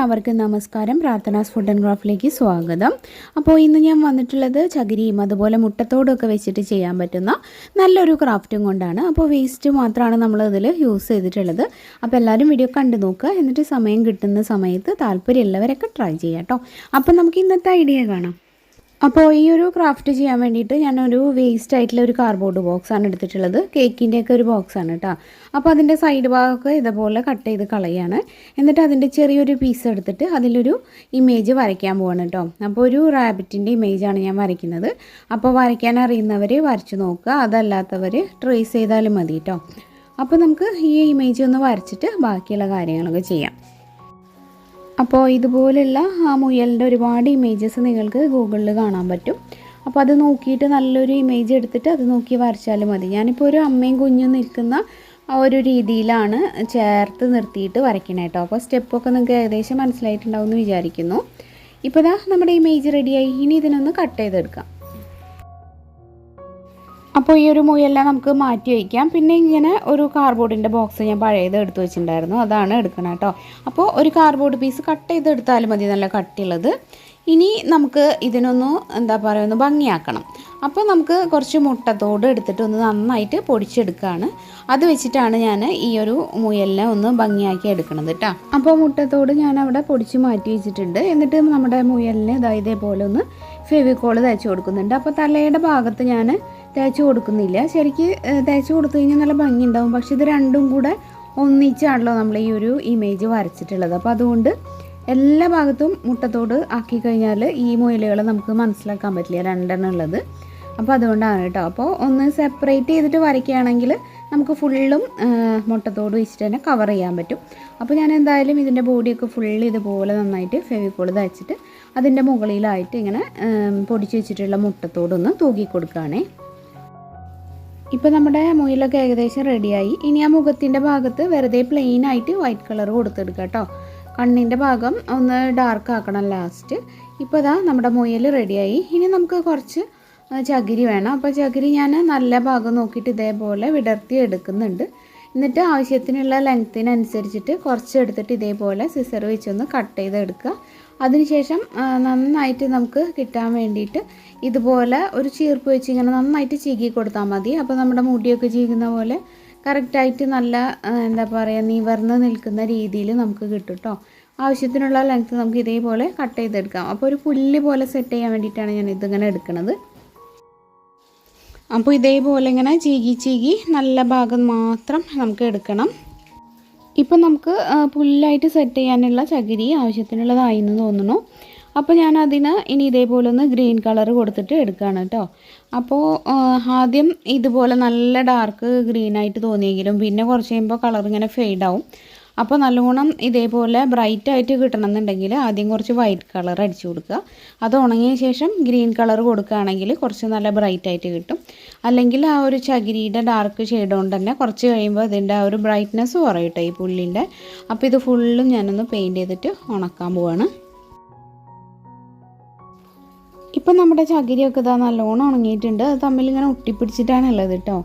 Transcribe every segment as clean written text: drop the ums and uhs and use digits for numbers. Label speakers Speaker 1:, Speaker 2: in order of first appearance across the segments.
Speaker 1: എല്ലാവർക്കും നമസ്കാരം. പ്രാർത്ഥനാസ് food and ക്രാഫ്റ്റിലേക്ക് സ്വാഗതം. അപ്പോൾ ഇന്ന് ഞാൻ വന്നിട്ടുള്ളത് ചകിരിയും അതുപോലെ മുട്ടത്തോടൊക്കെ വെച്ചിട്ട് ചെയ്യാൻ പറ്റുന്ന നല്ലൊരു ക്രാഫ്റ്റും കൊണ്ടാണ്. അപ്പോൾ വേസ്റ്റ് മാത്രമാണ് നമ്മൾ ഇതിൽ യൂസ് ചെയ്തിട്ടുള്ളത്. അപ്പോൾ എല്ലാവരും വീഡിയോ കണ്ടു നോക്കുക, എന്നിട്ട് സമയം കിട്ടുന്ന സമയത്ത് താല്പര്യമുള്ളവരൊക്കെ ട്രൈ ചെയ്യാം കേട്ടോ. അപ്പോൾ നമുക്ക് ഇന്നത്തെ ഐഡിയ കാണാം. അപ്പോൾ ഈ ഒരു ക്രാഫ്റ്റ് ചെയ്യാൻ വേണ്ടിയിട്ട് ഞാനൊരു വേസ്റ്റ് ആയിട്ടുള്ള ഒരു കാർഡ്ബോർഡ് ബോക്സാണ് എടുത്തിട്ടുള്ളത്. കേക്കിൻ്റെയൊക്കെ ഒരു ബോക്സാണ് കേട്ടോ. അപ്പോൾ അതിൻ്റെ സൈഡ് ഭാഗമൊക്കെ ഇതുപോലെ കട്ട് ചെയ്ത് കളയാണ്. എന്നിട്ട് അതിൻ്റെ ചെറിയൊരു പീസ് എടുത്തിട്ട് അതിലൊരു ഇമേജ് വരയ്ക്കാൻ പോവാണ് കേട്ടോ. അപ്പോൾ ഒരു റാബിറ്റിൻ്റെ ഇമേജാണ് ഞാൻ വരയ്ക്കുന്നത്. അപ്പോൾ വരയ്ക്കാൻ അറിയുന്നവർ വരച്ച് നോക്കുക, അതല്ലാത്തവർ ട്രേസ് ചെയ്താലും മതി കേട്ടോ. അപ്പോൾ നമുക്ക് ഈ ഇമേജ് ഒന്ന് വരച്ചിട്ട് ബാക്കിയുള്ള കാര്യങ്ങളൊക്കെ ചെയ്യാം. അപ്പോൾ ഇതുപോലുള്ള ആ മുയലിൻ്റെ ഒരുപാട് ഇമേജസ് നിങ്ങൾക്ക് ഗൂഗിളിൽ കാണാൻ പറ്റും. അപ്പോൾ അത് നോക്കിയിട്ട് നല്ലൊരു ഇമേജ് എടുത്തിട്ട് അത് നോക്കി വരച്ചാലും മതി. ഞാനിപ്പോൾ ഒരു അമ്മയും കുഞ്ഞും നിൽക്കുന്ന ആ ഒരു രീതിയിലാണ് ചേർത്ത് നിർത്തിയിട്ട് വരയ്ക്കണേ കേട്ടോ. അപ്പോൾ സ്റ്റെപ്പൊക്കെ നിങ്ങൾക്ക് ഏകദേശം മനസ്സിലായിട്ടുണ്ടാവും എന്ന് വിചാരിക്കുന്നു. ഇപ്പോൾ ദാ നമ്മുടെ ഇമേജ് റെഡിയായി. ഇനി ഇതിനൊന്ന് കട്ട് ചെയ്തെടുക്കാം. അപ്പോൾ ഈ ഒരു മുയെല്ലാം നമുക്ക് മാറ്റി വയ്ക്കാം. പിന്നെ ഇങ്ങനെ ഒരു കാർഡ്ബോർഡിൻ്റെ ബോക്സ് ഞാൻ പഴയത് എടുത്ത് വെച്ചിട്ടുണ്ടായിരുന്നു, അതാണ് എടുക്കണം കേട്ടോ. അപ്പോൾ ഒരു കാർഡ്ബോർഡ് പീസ് കട്ട് ചെയ്തെടുത്താലും മതി, നല്ല കട്ടിയുള്ളത്. ഇനി നമുക്ക് ഇതിനൊന്ന് എന്താ പറയുക, ഒന്ന് ഭംഗിയാക്കണം. അപ്പോൾ നമുക്ക് കുറച്ച് മുട്ടത്തോട് എടുത്തിട്ട് ഒന്ന് നന്നായിട്ട് പൊടിച്ചെടുക്കുകയാണ്. അത് വെച്ചിട്ടാണ് ഞാൻ ഈ ഒരു മുയലിനെ ഒന്ന് ഭംഗിയാക്കി എടുക്കണത് കേട്ടോ. അപ്പോൾ മുട്ടത്തോട് ഞാൻ അവിടെ പൊടിച്ച് മാറ്റി വെച്ചിട്ടുണ്ട്. എന്നിട്ട് നമ്മുടെ മുയലിനെ ഇതേപോലെ ഒന്ന് ഫെവിക്കോൾ തേച്ച് കൊടുക്കുന്നുണ്ട്. അപ്പോൾ തലയുടെ ഭാഗത്ത് ഞാൻ തേച്ച് കൊടുക്കുന്നില്ല. ശരിക്ക് തേച്ച് കൊടുത്തു കഴിഞ്ഞാൽ നല്ല ഭംഗി ഉണ്ടാവും. പക്ഷേ ഇത് രണ്ടും കൂടെ ഒന്നിച്ചാണല്ലോ നമ്മൾ ഈ ഒരു ഇമേജ് വരച്ചിട്ടുള്ളത്. അപ്പോൾ അതുകൊണ്ട് എല്ലാ ഭാഗത്തും മുട്ടത്തോട് ആക്കി കഴിഞ്ഞാൽ ഈ മുയലുകളെ നമുക്ക് മനസ്സിലാക്കാൻ പറ്റില്ല, രണ്ടെണ്ണം ഉള്ളത്. അപ്പോൾ അതുകൊണ്ടാണ് കേട്ടോ. അപ്പോൾ ഒന്ന് സെപ്പറേറ്റ് ചെയ്തിട്ട് വരയ്ക്കുകയാണെങ്കിൽ നമുക്ക് ഫുള്ളും മുട്ടത്തോട് വെച്ചിട്ട് തന്നെ കവർ ചെയ്യാൻ പറ്റും. അപ്പോൾ ഞാൻ എന്തായാലും ഇതിൻ്റെ ബോഡിയൊക്കെ ഫുള്ള് ഇതുപോലെ നന്നായിട്ട് ഫെവിക്കോൾ തേച്ചിട്ട് അതിൻ്റെ മുകളിലായിട്ട് ഇങ്ങനെ പൊടിച്ച് വെച്ചിട്ടുള്ള മുട്ടത്തോടൊന്ന് തൂക്കി കൊടുക്കുകയാണേ. ഇപ്പോൾ നമ്മുടെ മുയലൊക്കെ ഏകദേശം റെഡിയായി. ഇനി ആ മുഖത്തിൻ്റെ ഭാഗത്ത് വെറുതെ പ്ലെയിൻ ആയിട്ട് വൈറ്റ് കളർ കൊടുത്തെടുക്കുക കേട്ടോ. കണ്ണിൻ്റെ ഭാഗം ഒന്ന് ഡാർക്ക് ആക്കണം ലാസ്റ്റ്. ഇപ്പോൾ ഇതാ നമ്മുടെ മുയൽ റെഡിയായി. ഇനി നമുക്ക് കുറച്ച് ചകിരി വേണം. അപ്പോൾ ചകിരി ഞാൻ നല്ല ഭാഗം നോക്കിയിട്ട് ഇതേപോലെ വിടർത്തി എടുക്കുന്നുണ്ട്. എന്നിട്ട് ആവശ്യത്തിനുള്ള ലെങ്ത്തിനനുസരിച്ചിട്ട് കുറച്ച് എടുത്തിട്ട് ഇതേപോലെ സിസർ വെച്ചൊന്ന് കട്ട് ചെയ്തെടുക്കുക. അതിനുശേഷം നന്നായിട്ട് നമുക്ക് കിട്ടാൻ വേണ്ടിയിട്ട് ഇതുപോലെ ഒരു ചീർപ്പ് വെച്ച് ഇങ്ങനെ നന്നായിട്ട് ചീകി കൊടുത്താൽ മതി. അപ്പോൾ നമ്മുടെ മുടിയൊക്കെ ചീകുന്ന പോലെ കറക്റ്റായിട്ട് നല്ല എന്താ പറയുക, നിവർന്ന് നിൽക്കുന്ന രീതിയിൽ നമുക്ക് കിട്ടും കേട്ടോ. ആവശ്യത്തിനുള്ള ലെങ്ത്ത് നമുക്ക് ഇതേപോലെ കട്ട് ചെയ്തെടുക്കാം. അപ്പോൾ ഒരു പുല്ല് പോലെ സെറ്റ് ചെയ്യാൻ വേണ്ടിയിട്ടാണ് ഞാൻ ഇതിങ്ങനെ എടുക്കുന്നത്. അപ്പോൾ ഇതേപോലെ ഇങ്ങനെ ചീകി നല്ല ഭാഗം മാത്രം നമുക്ക് എടുക്കണം. ഇപ്പം നമുക്ക് പുല്ലായിട്ട് സെറ്റ് ചെയ്യാനുള്ള ചകിരി ആവശ്യത്തിനുള്ളതായി എന്ന് തോന്നുന്നു. അപ്പോൾ ഞാൻ അതിന് ഇനി ഇതേപോലെ ഒന്ന് ഗ്രീൻ കളർ കൊടുത്തിട്ട് എടുക്കുകയാണ് കേട്ടോ. അപ്പോൾ ആദ്യം ഇതുപോലെ നല്ല ഡാർക്ക് ഗ്രീനായിട്ട് തോന്നിയെങ്കിലും പിന്നെ കുറച്ച് കഴിയുമ്പോൾ കളർ ഇങ്ങനെ ഫെയ്ഡാവും. അപ്പോൾ നല്ലോണം ഇതേപോലെ ബ്രൈറ്റായിട്ട് കിട്ടണമെന്നുണ്ടെങ്കിൽ ആദ്യം കുറച്ച് വൈറ്റ് കളർ അടിച്ചു കൊടുക്കുക. അത് ഉണങ്ങിയ ശേഷം ഗ്രീൻ കളർ കൊടുക്കുകയാണെങ്കിൽ കുറച്ച് നല്ല ബ്രൈറ്റായിട്ട് കിട്ടും. അല്ലെങ്കിൽ ആ ഒരു ചകിരിയുടെ ഡാർക്ക് ഷെയ്ഡ് കൊണ്ട് തന്നെ കുറച്ച് കഴിയുമ്പോൾ ഇതിൻ്റെ ആ ഒരു ബ്രൈറ്റ്നെസ് കുറയട്ടെ ഈ പുല്ലിൻ്റെ. അപ്പോൾ ഇത് ഫുള്ളും ഞാനൊന്ന് പെയിൻറ്റ് ചെയ്തിട്ട് ഉണക്കാൻ പോവാണ്. ഇപ്പം നമ്മുടെ ചകിരിയൊക്കെ ഇതാ നല്ലോണം ഉണങ്ങിയിട്ടുണ്ട്. അത് തമ്മിൽ ഇങ്ങനെ ഒട്ടിപ്പിടിച്ചിട്ടാണ് ഉള്ളത് കേട്ടോ.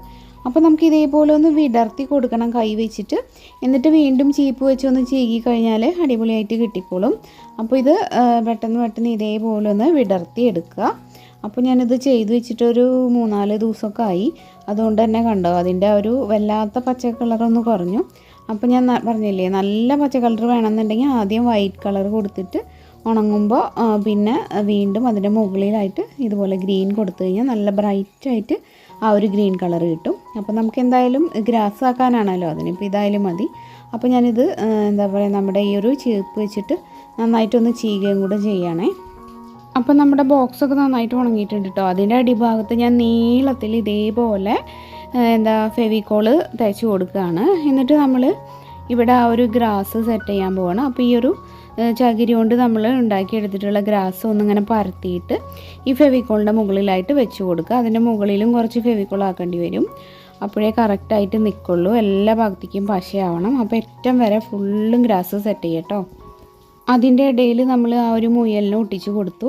Speaker 1: അപ്പോൾ നമുക്ക് ഇതേപോലെ ഒന്ന് വിടർത്തി കൊടുക്കണം കൈ വെച്ചിട്ട്. എന്നിട്ട് വീണ്ടും ചീപ്പ് വെച്ച് ഒന്ന് ചീകി കഴിഞ്ഞാൽ അടിപൊളിയായിട്ട് കിട്ടിക്കോളും. അപ്പോൾ ഇത് പെട്ടെന്ന് ഇതേപോലെ ഒന്ന് വിടർത്തി എടുക്കുക. അപ്പോൾ ഞാനിത് ചെയ്ത് വെച്ചിട്ടൊരു 3-4 ദിവസമൊക്കെ ആയി. അതുകൊണ്ട് തന്നെ കണ്ടോ അതിൻ്റെ ഒരു വല്ലാത്ത പച്ച കളറൊന്ന് കുറഞ്ഞു. അപ്പോൾ ഞാൻ പറഞ്ഞില്ലേ, നല്ല പച്ച കളർ വേണമെന്നുണ്ടെങ്കിൽ ആദ്യം വൈറ്റ് കളർ കൊടുത്തിട്ട് ഉണങ്ങുമ്പോൾ പിന്നെ വീണ്ടും അതിൻ്റെ മുകളിലായിട്ട് ഇതുപോലെ ഗ്രീൻ കൊടുത്തു കഴിഞ്ഞാൽ നല്ല ബ്രൈറ്റായിട്ട് ആ ഒരു ഗ്രീൻ കളർ കിട്ടും. അപ്പോൾ നമുക്ക് എന്തായാലും ഗ്രാസ് ആക്കാനാണല്ലോ, അതിനിപ്പോൾ ഇതായാലും മതി. അപ്പോൾ ഞാനിത് എന്താ പറയുക, നമ്മുടെ ഈ ഒരു ചീപ്പ് വെച്ചിട്ട് നന്നായിട്ടൊന്ന് ചീകുകയും കൂടെ ചെയ്യണേ. അപ്പോൾ നമ്മുടെ ബോക്സൊക്കെ നന്നായിട്ട് ഉണങ്ങിയിട്ടുണ്ട് കേട്ടോ. അതിൻ്റെ അടിഭാഗത്ത് ഞാൻ നീളത്തിൽ ഇതേപോലെ ഫെവിക്കോള് തേച്ച് കൊടുക്കുകയാണ്. എന്നിട്ട് നമ്മൾ ഇവിടെ ആ ഒരു ഗ്രാസ് സെറ്റ് ചെയ്യാൻ പോവാണ്. അപ്പോൾ ഈ ഒരു ചകിരി കൊണ്ട് നമ്മൾ ഉണ്ടാക്കിയെടുത്തിട്ടുള്ള ഗ്രാസ് ഒന്നിങ്ങനെ പരത്തിയിട്ട് ഈ ഫെവിക്കോളിൻ്റെ മുകളിലായിട്ട് വെച്ച് കൊടുക്കുക. അതിൻ്റെ മുകളിലും കുറച്ച് ഫെവിക്കോൾ ആക്കേണ്ടി വരും. അപ്പോഴേ കറക്റ്റായിട്ട് നിൽക്കുള്ളൂ. എല്ലാ ഭാഗത്തേക്കും പശയാവണം. അപ്പോൾ ഏറ്റവും വരെ ഫുള്ളും ഗ്രാസ് സെറ്റ് ചെയ്യട്ടോ. അതിൻ്റെ ഇടയിൽ നമ്മൾ ആ ഒരു മുയലിനെ ഒട്ടിച്ച് കൊടുത്തു.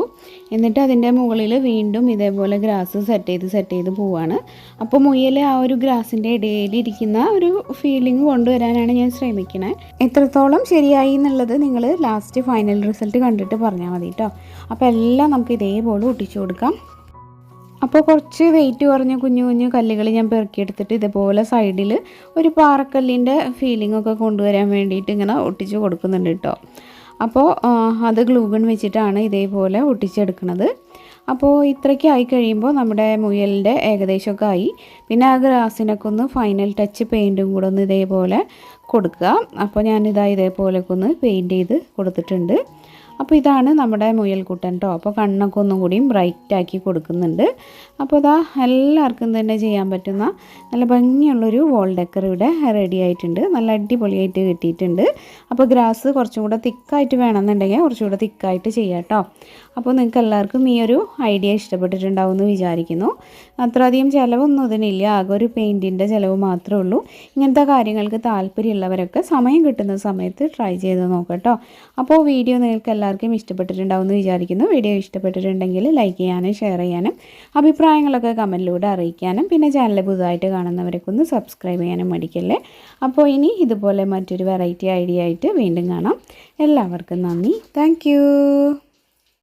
Speaker 1: എന്നിട്ട് അതിൻ്റെ മുകളിൽ വീണ്ടും ഇതേപോലെ ഗ്രാസ് സെറ്റ് ചെയ്ത് പോവാണ്. അപ്പോൾ മുയൽ ആ ഒരു ഗ്രാസിൻ്റെ ഇടയിലിരിക്കുന്ന ഒരു ഫീലിംഗ് കൊണ്ടുവരാനാണ് ഞാൻ ശ്രമിക്കുന്നത്. എത്രത്തോളം ശരിയായി എന്നുള്ളത് നിങ്ങൾ ലാസ്റ്റ് ഫൈനൽ റിസൾട്ട് കണ്ടിട്ട് പറഞ്ഞാൽ മതി കേട്ടോ. അപ്പോൾ എല്ലാം നമുക്ക് ഇതേപോലെ ഒട്ടിച്ചു കൊടുക്കാം. അപ്പോൾ കുറച്ച് വെയിറ്റ് കുറഞ്ഞ കുഞ്ഞു കുഞ്ഞു കല്ലുകൾ ഞാൻ പെറുക്കിയെടുത്തിട്ട് ഇതേപോലെ സൈഡിൽ ഒരു പാറക്കല്ലിൻ്റെ ഫീലിംഗൊക്കെ കൊണ്ടുവരാൻ വേണ്ടിയിട്ട് ഇങ്ങനെ ഒട്ടിച്ച് കൊടുക്കുന്നുണ്ട് കേട്ടോ. അപ്പോൾ അത് ഗ്ലൂഗൺ വെച്ചിട്ടാണ് ഇതേപോലെ ഒട്ടിച്ചെടുക്കുന്നത്. അപ്പോൾ ഇത്രയ്ക്ക് ആയി കഴിയുമ്പോൾ നമ്മുടെ മുയലിൻ്റെ ഏകദേശമൊക്കെ ആയി. പിന്നെ ആ ഗ്രാസിനൊക്കെ ഒന്ന് ഫൈനൽ ടച്ച് പെയിൻറ്റും കൂടെ ഒന്ന് ഇതേപോലെ കൊടുക്കുക. അപ്പോൾ ഞാനിതാ ഇതേപോലെയൊക്കെ ഒന്ന് പെയിൻറ്റ് ചെയ്ത് കൊടുത്തിട്ടുണ്ട്. അപ്പോൾ ഇതാണ് നമ്മുടെ മുയൽക്കുട്ടൻ കേട്ടോ. അപ്പോൾ കണ്ണൊക്കെ ഒന്നും കൂടിയും ബ്രൈറ്റാക്കി കൊടുക്കുന്നുണ്ട്. അപ്പോൾ ഇതാ എല്ലാവർക്കും തന്നെ ചെയ്യാൻ പറ്റുന്ന നല്ല ഭംഗിയുള്ളൊരു വോൾ ഡെക്കർ ഇവിടെ റെഡി ആയിട്ടുണ്ട്. നല്ല അടിപൊളിയായിട്ട് കിട്ടിയിട്ടുണ്ട്. അപ്പോൾ ഗ്രാസ് കുറച്ചും കൂടെ തിക്കായിട്ട് വേണമെന്നുണ്ടെങ്കിൽ കുറച്ചും കൂടെ തിക്കായിട്ട് ചെയ്യാം കേട്ടോ. അപ്പോൾ നിങ്ങൾക്ക് എല്ലാവർക്കും ഈ ഒരു ഐഡിയ ഇഷ്ടപ്പെട്ടിട്ടുണ്ടാവും എന്ന് വിചാരിക്കുന്നു. അത്രയധികം ചിലവൊന്നും ഇതിനില്ല, ആകെ ഒരു പെയിൻറ്റിൻ്റെ ചിലവ് മാത്രമേ ഉള്ളൂ. ഇങ്ങനത്തെ കാര്യങ്ങൾക്ക് താല്പര്യമുള്ളവരൊക്കെ സമയം കിട്ടുന്ന സമയത്ത് ട്രൈ ചെയ്ത് നോക്കാം കേട്ടോ. അപ്പോൾ വീഡിയോ നിങ്ങൾക്ക് എല്ലാവർക്കും ഇഷ്ടപ്പെട്ടിട്ടുണ്ടാവും എന്ന് വിചാരിക്കുന്നു. വീഡിയോ ഇഷ്ടപ്പെട്ടിട്ടുണ്ടെങ്കിൽ ലൈക്ക് ചെയ്യാനും ഷെയർ ചെയ്യാനും അഭിപ്രായങ്ങളൊക്കെ കമൻറ്റിലൂടെ അറിയിക്കാനും പിന്നെ ചാനൽ പുതുതായിട്ട് കാണുന്നവരൊക്കെ ഒന്ന് സബ്സ്ക്രൈബ് ചെയ്യാനും മടിക്കല്ലേ. അപ്പോൾ ഇനി ഇതുപോലെ മറ്റൊരു വെറൈറ്റി ഐഡിയ ആയിട്ട് വീണ്ടും കാണാം. എല്ലാവർക്കും നന്ദി. താങ്ക്